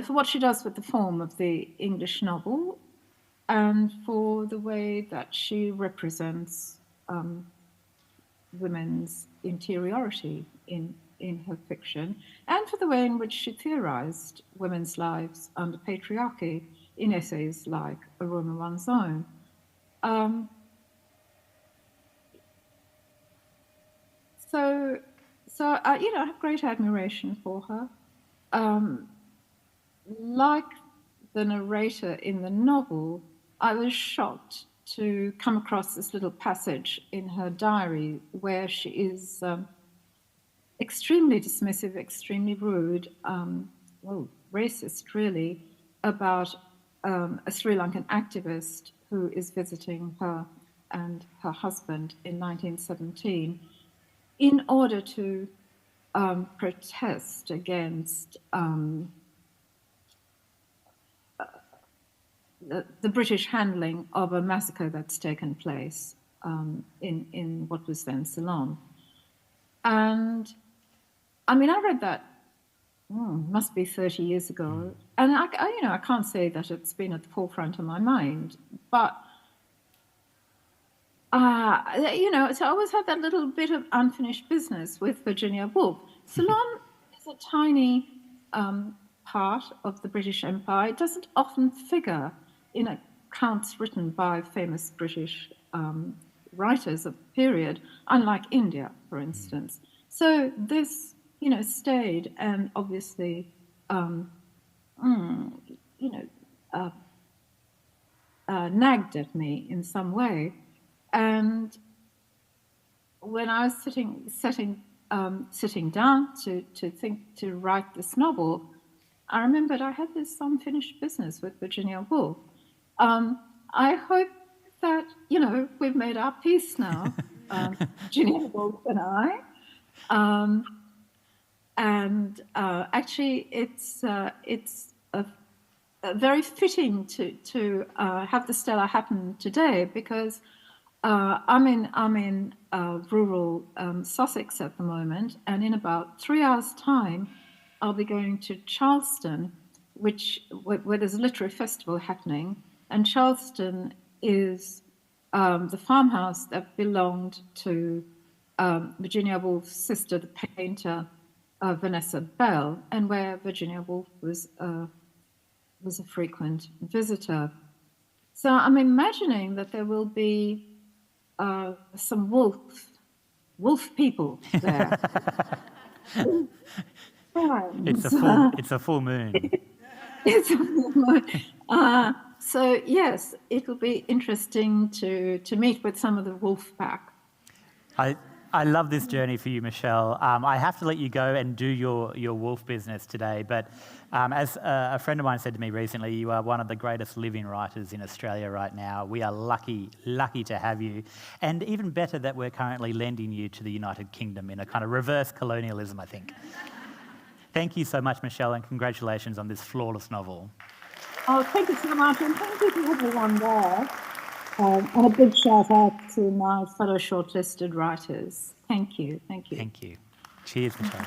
S6: what she does with the form of the English novel and for the way that she represents women's interiority in her fiction, and for the way in which she theorized women's lives under patriarchy in essays like A Room of One's Own. So I have great admiration for her. Like the narrator in the novel, I was shocked to come across this little passage in her diary where she is extremely dismissive, extremely rude, racist really, about a Sri Lankan activist who is visiting her and her husband in 1917 in order to protest against the British handling of a massacre that's taken place in what was then Ceylon. And I mean, I read that, must be 30 years ago. And I can't say that it's been at the forefront of my mind, but so I always had that little bit of unfinished business with Virginia Woolf. Ceylon is a tiny part of the British Empire. It doesn't often figure in accounts written by famous British writers of the period, unlike India, for instance. So this, stayed and obviously, nagged at me in some way. And when I was sitting down to write this novel, I remembered I had this unfinished business with Virginia Woolf. I hope that, we've made our peace now, Virginia Woolf and I. Actually, it's very fitting to have the Stella happen today because I'm in rural Sussex at the moment, and in about 3 hours' time, I'll be going to Charleston, where there's a literary festival happening. And Charleston is the farmhouse that belonged to Virginia Woolf's sister, the painter Vanessa Bell, and where Virginia Woolf was a frequent visitor. So I'm imagining that there will be some wolf people there.
S4: It's a full moon.
S6: It's a full moon. So yes, it will be interesting to meet with some of the wolf pack.
S4: I I love this journey for you, Michelle. I have to let you go and do your wolf business today, but as a friend of mine said to me recently, you are one of the greatest living writers in Australia right now. We are lucky to have you, and even better that we're currently lending you to the United Kingdom in a kind of reverse colonialism, I think. Thank you so much, Michelle, and congratulations on this flawless novel.
S6: Oh, thank you so much, and thank you to everyone there. And a big shout out to my fellow shortlisted writers. Thank you, thank you.
S4: Thank you. Cheers, Michelle.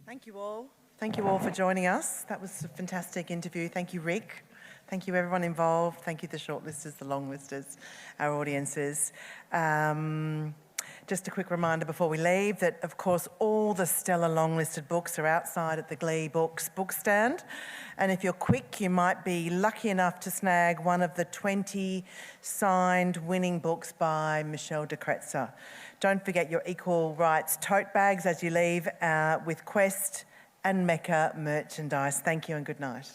S1: Thank you all. Thank you all for joining us. That was a fantastic interview. Thank you, Rick. Thank you, everyone involved. Thank you, the shortlisters, the longlisters, our audiences. Just a quick reminder before we leave that, of course, all the Stella longlisted books are outside at the Glee Books bookstand. And if you're quick, you might be lucky enough to snag one of the 20 signed winning books by Michelle de Kretser. Don't forget your equal rights tote bags as you leave with Quest and Mecca merchandise. Thank you and good night.